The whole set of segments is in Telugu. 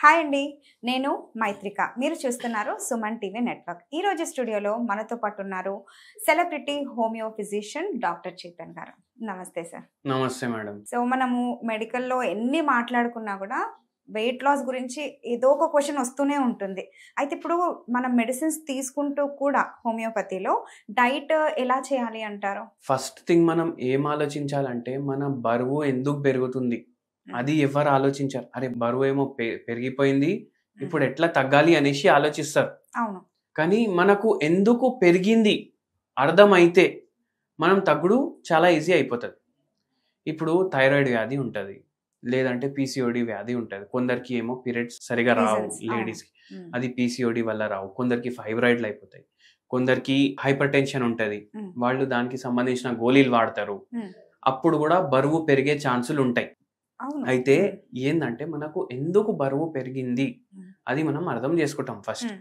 హాయ్ అండి. నేను మైత్రిక. మీరు చూస్తున్నారు సుమన్ టీవీ నెట్వర్క్. ఈరోజు స్టూడియోలో మనతో పాటు ఉన్నారు celebrity homeo physician doctor Chetan గారు. నమస్తే సార్. నమస్తే మేడం. సో మనము మెడికల్‌లో ఎన్ని మాట్లాడుకున్నా కూడా వెయిట్ లాస్ గురించి ఏదో ఒక క్వెషన్ వస్తూనే ఉంటుంది. అయితే ఇప్పుడు మనం మెడిసిన్స్ తీసుకుంటూ కూడా హోమియోపతిలో డైట్ ఎలా చేయాలి అంటారు? ఫస్ట్ థింగ్ మనం ఏం ఆలోచించాలంటే మన బరువు ఎందుకు పెరుగుతుంది అది ఎవరు ఆలోచించారు. అరే బరువు ఏమో పెరిగిపోయింది, ఇప్పుడు ఎట్లా తగ్గాలి అనేసి ఆలోచిస్తారు. అవును. కానీ మనకు ఎందుకు పెరిగింది అర్థమైతే మనం తగ్గుడు చాలా ఈజీ అయిపోతుంది. ఇప్పుడు థైరాయిడ్ వ్యాధి ఉంటుంది, లేదంటే పీసీఓడి వ్యాధి ఉంటుంది. కొందరికి ఏమో పీరియడ్స్ సరిగా రావు లేడీస్కి, అది పీసీఓడి వల్ల రావు. కొందరికి ఫైబ్రాయిడ్లు అయిపోతాయి, కొందరికి హైపర్ టెన్షన్ ఉంటుంది, వాళ్ళు దానికి సంబంధించిన గోళీలు వాడతారు. అప్పుడు కూడా బరువు పెరిగే ఛాన్సులు ఉంటాయి. అయితే ఏంటంటే మనకు ఎందుకు బరువు పెరిగింది అది మనం అర్థం చేసుకుంటాం ఫస్ట్.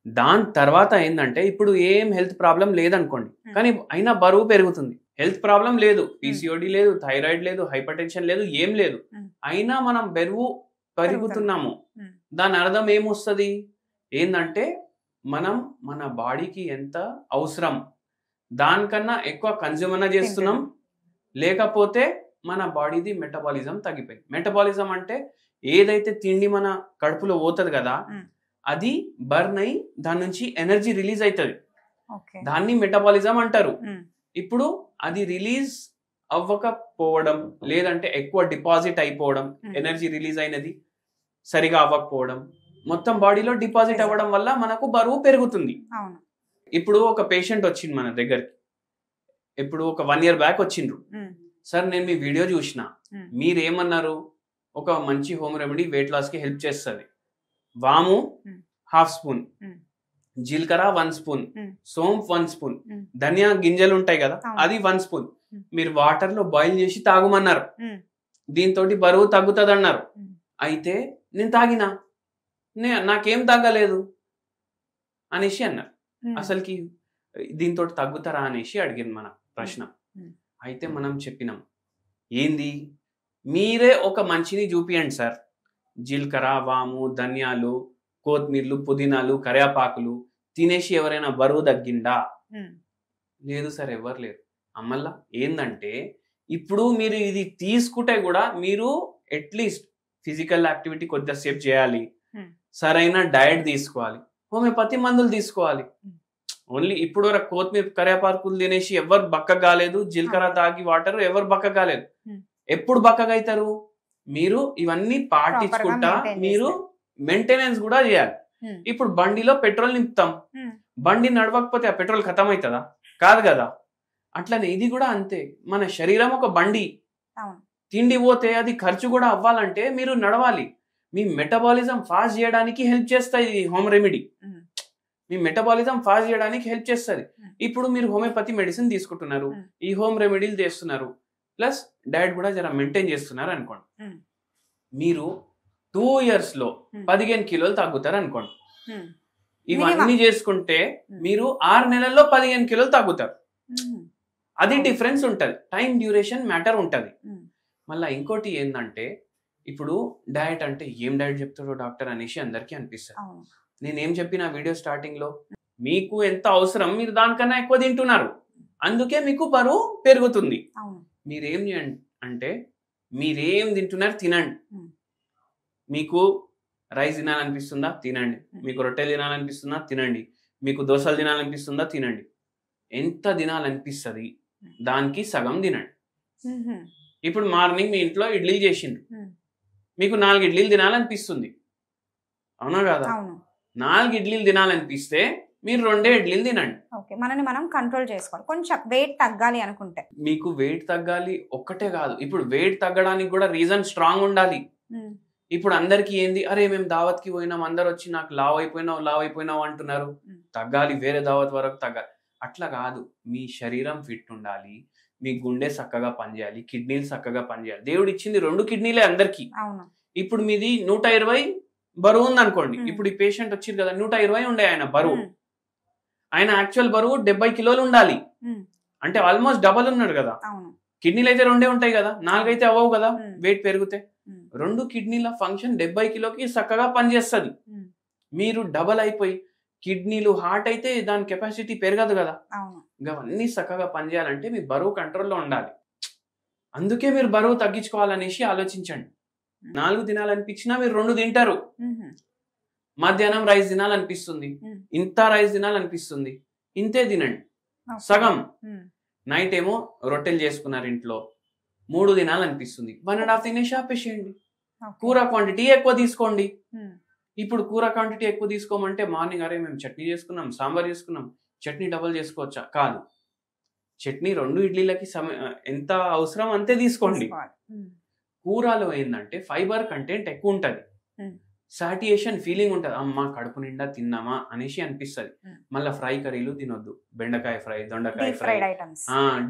దాని తర్వాత ఏంటంటే ఇప్పుడు ఏం హెల్త్ ప్రాబ్లం లేదనుకోండి, కానీ అయినా బరువు పెరుగుతుంది. హెల్త్ ప్రాబ్లం లేదు, పీసీఓడి లేదు, థైరాయిడ్ లేదు, హైపర్ టెన్షన్ లేదు, ఏం లేదు, అయినా మనం బరువు పెరుగుతున్నాము. దాని అర్థం ఏమొస్తుంది ఏంటంటే మనం మన బాడీకి ఎంత అవసరం దానికన్నా ఎక్కువ కన్జ్యూమ్ అన్న చేస్తున్నాం, లేకపోతే మన బాడీది మెటబాలిజం తగ్గిపోయింది. మెటబాలిజం అంటే ఏదైతే తిండి మన కడుపులో పోతుంది కదా, అది బర్న్ అయి దాని నుంచి ఎనర్జీ రిలీజ్ అవుతుంది, దాన్ని మెటబాలిజం అంటారు. ఇప్పుడు అది రిలీజ్ అవ్వకపోవడం, లేదంటే ఎక్కువ డిపాజిట్ అయిపోవడం, ఎనర్జీ రిలీజ్ అయినది సరిగా అవ్వకపోవడం, మొత్తం బాడీలో డిపాజిట్ అవ్వడం వల్ల మనకు బరువు పెరుగుతుంది. ఇప్పుడు ఒక పేషెంట్ వచ్చింది మన దగ్గరికి, ఇప్పుడు ఒక 1 year బ్యాక్ వచ్చిండ్రు. సార్ నేను మీ వీడియో చూసిన, మీరేమన్నారు, ఒక మంచి హోమ్ రెమెడీ వెయిట్ లాస్ కి హెల్ప్ చేస్తుంది. వాము 1/2 స్పూన్, జీలకర్ర 1 స్పూన్, సోంపు 1 స్పూన్, ధనియా గింజలు ఉంటాయి కదా అది 1 స్పూన్ మీరు వాటర్ లో బాయిల్ చేసి తాగమన్నారు. దీంతో బరువు తగ్గుతుంది అన్నారు. అయితే నేను తాగినా, నాకేం తగ్గలేదు అనేసి అన్నారు. అసలుకి దీంతో తగ్గుతారా అనేసి అడిగింది మన ప్రశ్న. అయితే మనం చెప్పినాం, ఏంది మీరే ఒక మంచిని చూపియండి సార్, జీలకర్ర, వాము, ధనియాలు, కొత్తిమీరలు, పుదీనాలు, కరివేపాకులు తినేసి ఎవరైనా బరువు తగ్గిందా? లేదు సార్, ఎవరు లేరు. అమ్మల్లా ఏందంటే ఇప్పుడు మీరు ఇది తీసుకుంటే కూడా మీరు అట్లీస్ట్ ఫిజికల్ యాక్టివిటీ కొద్దిసేపు చేయాలి, సరైన డయట్ తీసుకోవాలి, హోమియోపతి మందులు తీసుకోవాలి. ఓన్లీ ఇప్పుడు వరకు కొత్తిమీర, కరివేపాకులు తినేసి ఎవరు బక్క కాలేదు, జీలకర్ర తాగి వాటర్ ఎవరు బక్క కాలేదు. ఎప్పుడు బక్కగా అవుతారు? మీరు ఇవన్నీ పాటించుకుంటా మీరు మెయింటెనెన్స్ కూడా చేయాలి. ఇప్పుడు బండిలో పెట్రోల్ నింపుతాం, బండి నడవకపోతే ఆ పెట్రోల్ ఖతం అవుతుందా? కాదు కదా. అట్లనే ఇది కూడా అంతే. మన శరీరం ఒక బండి, తిండి పోతే అది ఖర్చు కూడా అవ్వాలంటే మీరు నడవాలి. మీ మెటబాలిజం ఫాస్ట్ చేయడానికి హెల్ప్ చేస్తాయి ఈ హోమ్ రెమెడీ. మీ మెటబాలిజం ఫాస్ట్ చేయడానికి హెల్ప్ చేస్తుంది. ఇప్పుడు మీరు హోమియోపతి మెడిసిన్ తీసుకుంటున్నారు, ఈ హోమ్ రెమెడీలు చేస్తున్నారు, ప్లస్ డయట్ కూడా జర మెయింటైన్ చేస్తున్నారు అనుకోండి. మీరు 2 years లో 15 కిలోలు తగ్గుతారు అనుకోండి. ఇవన్నీ చేసుకుంటే మీరు 6 నెలల్లో 15 కిలోలు తగ్గుతారు. అది డిఫరెన్స్ ఉంటుంది, టైం డ్యూరేషన్ మ్యాటర్ ఉంటుంది. మళ్ళీ ఇంకోటి ఏంటంటే ఇప్పుడు డయట్ అంటే ఏం డయట్ చెప్తాడో డాక్టర్ అనేసి అందరికీ అనిపిస్తుంది. నేనేం చెప్పిన వీడియో స్టార్టింగ్ లో, మీకు ఎంత అవసరం మీరు దానికన్నా ఎక్కువ తింటున్నారు, అందుకే మీకు బరువు పెరుగుతుంది. మీరేం చేయండి అంటే మీరేం తింటున్నారు తినండి. మీకు రైస్ తినాలనిపిస్తుందా తినండి, మీకు రొట్టెలు తినాలనిపిస్తుందా తినండి, మీకు దోశలు తినాలనిపిస్తుందా తినండి. ఎంత తినాలనిపిస్తుంది దానికి సగం తినండి. ఇప్పుడు మార్నింగ్ మీ ఇంట్లో ఇడ్లీలు చేసిండ్రు, మీకు 4 ఇడ్లీలు తినాలనిపిస్తుంది, అవునా కదా? 4 ఇడ్లీలు తినాలనిపిస్తే మీరు 2 ఇడ్లీలు తినండి. మనని మనం కంట్రోల్ చేసుకోవాలి. కొంచెం వెయిట్ తగ్గాలి అనుకుంటే, మీకు వెయిట్ తగ్గాలి ఒక్కటే కాదు, ఇప్పుడు వెయిట్ తగ్గడానికి కూడా రీజన్ స్ట్రాంగ్ ఉండాలి. ఇప్పుడు అందరికి ఏంది, అరే మేము దావత్కి పోయినాం, అందరు వచ్చి నాకు లావ్ అయిపోయినావు అంటున్నారు, తగ్గాలి, వేరే దావత్ వరకు తగ్గాలి. అట్లా కాదు, మీ శరీరం ఫిట్ ఉండాలి, మీ గుండె చక్కగా పనిచేయాలి, కిడ్నీలు చక్కగా పనిచేయాలి. దేవుడు ఇచ్చింది 2 కిడ్నీలే అందరికి. ఇప్పుడు మీది 120 బరువు ఉంది అనుకోండి. ఇప్పుడు ఈ పేషెంట్ వచ్చింది కదా, 120 ఉండే ఆయన బరువు, ఆయన యాక్చువల్ బరువు 70 కిలోలు ఉండాలి, అంటే ఆల్మోస్ట్ డబల్ ఉన్నాడు కదా. కిడ్నీలు అయితే 2 ఉంటాయి కదా, 4 అయితే అవ్వవు కదా వెయిట్ పెరిగితే. 2 కిడ్నీల ఫంక్షన్ 70 కిలోకి చక్కగా పనిచేస్తుంది. మీరు డబల్ అయిపోయి కిడ్నీలు హార్ట్ అయితే దాని కెపాసిటీ పెరగదు కదా. ఇంకా అవన్నీ చక్కగా పనిచేయాలంటే మీ బరువు కంట్రోల్లో ఉండాలి. అందుకే మీరు బరువు తగ్గించుకోవాలనేసి ఆలోచించండి. 4 తినాలనిపించినా మీరు 2 తింటారు. మధ్యాహ్నం రైస్ తినాలనిపిస్తుంది, ఇంత రైస్ తినాలనిపిస్తుంది, ఇంతే తినండి సగం. నైట్ ఏమో రొట్టెలు చేసుకున్నారు ఇంట్లో, 3 తినాలనిపిస్తుంది, 1.5 తినేసి ఆపేసేయండి. కూర క్వాంటిటీ ఎక్కువ తీసుకోండి. ఇప్పుడు కూర క్వాంటిటీ ఎక్కువ తీసుకోమంటే మార్నింగ్ అరే మేము చట్నీ చేసుకున్నాం, సాంబార్ చేసుకున్నాం, చట్నీ డబల్ చేసుకోవచ్చా? కాదు, చట్నీ 2 ఇడ్లీలకి ఎంత అవసరం అంతే తీసుకోండి. కూరలో ఏంటంటే ఫైబర్ కంటెంట్ ఎక్కువ ఉంటుంది, సాటియేషన్ ఫీలింగ్ ఉంటుంది, అమ్మ కడుపు నిండా తిన్నామా అనేసి అనిపిస్తుంది. మళ్ళీ ఫ్రై కర్రీలు తినొద్దు, బెండకాయ ఫ్రై, దొండకాయ ఫ్రై,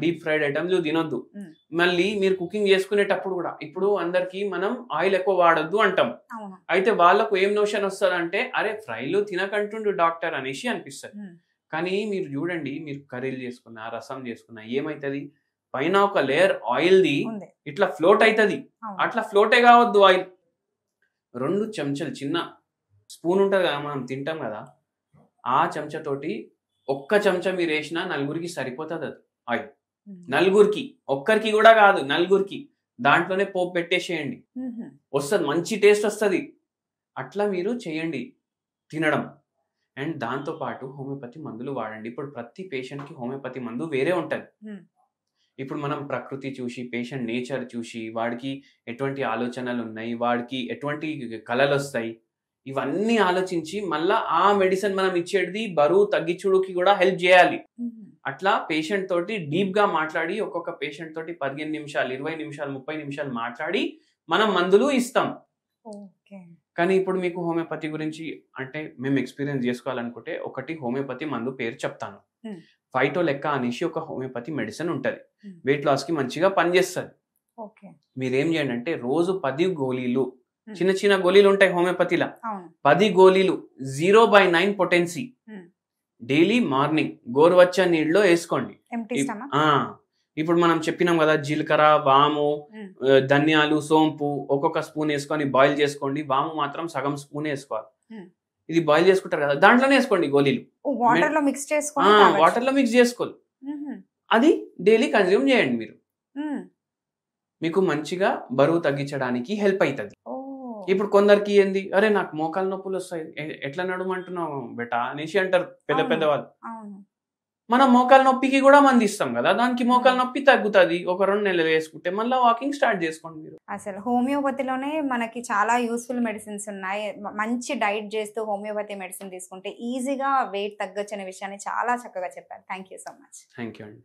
డీప్ ఫ్రైడ్ ఐటమ్స్ తినొద్దు. మళ్ళీ మీరు కుకింగ్ చేసుకునేటప్పుడు కూడా ఇప్పుడు అందరికి మనం ఆయిల్ ఎక్కువ వాడొద్దు అంటాం. అయితే వాళ్ళకు ఏం నోషన్ వస్తుంది అంటే అరే ఫ్రైలు తినకంటుండు డాక్టర్ అనేసి అనిపిస్తుంది. కానీ మీరు చూడండి, మీరు కర్రీలు చేసుకున్నా, రసం చేసుకున్నా ఏమైతుంది, పైన ఒక లేయర్ ఆయిల్ది ఇట్లా ఫ్లోట్ అవుతుంది. అట్లా ఫ్లోటే కావద్దు ఆయిల్. 2 చెంచాలు చిన్న స్పూన్ ఉంటుంది కదా మనం తింటాం కదా, ఆ చెంచాతోటి 1 చెంచా మీరు వేసినా 4గురికి సరిపోతుంది అది ఆయిల్. 4గురికి, ఒక్కరికి కూడా కాదు 4గురికి. దాంట్లోనే పోపు పెట్టేసేయండి, వస్తుంది, మంచి టేస్ట్ వస్తుంది. అట్లా మీరు చేయండి తినడం. అండ్ దాంతోపాటు హోమియోపతి మందులు వాడండి. ఇప్పుడు ప్రతి పేషెంట్కి హోమియోపతి మందు వేరే ఉంటుంది. ఇప్పుడు మనం ప్రకృతి చూసి, పేషెంట్ నేచర్ చూసి, వాడికి ఎటువంటి ఆలోచనలు ఉన్నాయి, వాడికి ఎటువంటి కళలు వస్తాయి, ఇవన్నీ ఆలోచించి మళ్ళా ఆ మెడిసిన్ మనం ఇచ్చేది బరువు తగ్గించుడికి కూడా హెల్ప్ చేయాలి. అట్లా పేషెంట్ తోటి డీప్ గా మాట్లాడి, ఒక్కొక్క పేషెంట్ తోటి 15 నిమిషాలు, 20 నిమిషాలు, 30 నిమిషాలు మాట్లాడి మనం మందులు ఇస్తాం. కానీ ఇప్పుడు మీకు హోమియోపతి గురించి అంటే మేము ఎక్స్పీరియన్స్ చేసుకోవాలనుకుంటే ఒకటి హోమియోపతి మందు పేరు చెప్తాను. ఫైటోలెక్క అనేసి ఒక హోమియోపతి మెడిసిన్ ఉంటుంది, వెయిట్ లాస్ కి మంచిగా పనిచేస్తుంది. మీరేం చేయండి అంటే రోజు 10 గోళీలు, చిన్న చిన్న గోళీలు ఉంటాయి హోమియోపతిలో, 10 గోళీలు 0/9 పొటెన్సీ డైలీ మార్నింగ్ గోరువెచ్చని నీళ్ళలో వేసుకోండి. ఇప్పుడు మనం చెప్పినాం కదా, జీలకర్ర, వాము, ధనియాలు, సోంపు ఒక్కొక్క స్పూన్ వేసుకొని బాయిల్ చేసుకోండి. వాము మాత్రం సగం స్పూన్ వేసుకోవాలి. ఇది బాయిల్ చేసుకుంటారు కదా, దాంట్లోనే వేసుకోండి గోళీలు, వాటర్ లో మిక్స్ చేసుకోవాలి. అది డైలీ కన్జ్యూమ్ చేయండి మీరు, మీకు మంచిగా బరువు తగ్గించడానికి హెల్ప్ అవుతుంది. ఇప్పుడు కొందరికి ఏంది, అరే నాకు మోకాలు నొప్పులు వస్తాయి, ఎట్లా నడుమంటున్నావు బెటా అనేసి అంటారు పెద్దవాళ్ళు. మనం మోకాలు నొప్పికి కూడా మంది ఇస్తాం కదా, దానికి మోకాలు నొప్పి తగ్గుతుంది. ఒక 2 నెలలు వేసుకుంటే మళ్ళీ వాకింగ్ స్టార్ట్ చేసుకోండి మీరు. అసలు హోమియోపతిలోనే మనకి చాలా యూస్ఫుల్ మెడిసిన్స్ ఉన్నాయి. మంచి డైట్ చేస్తూ హోమియోపతి మెడిసిన్ తీసుకుంటే ఈజీగా వెయిట్ తగ్గొచ్చు అనే విషయాన్ని చాలా చక్కగా చెప్పారు. Thank you so much. Thank you అండి.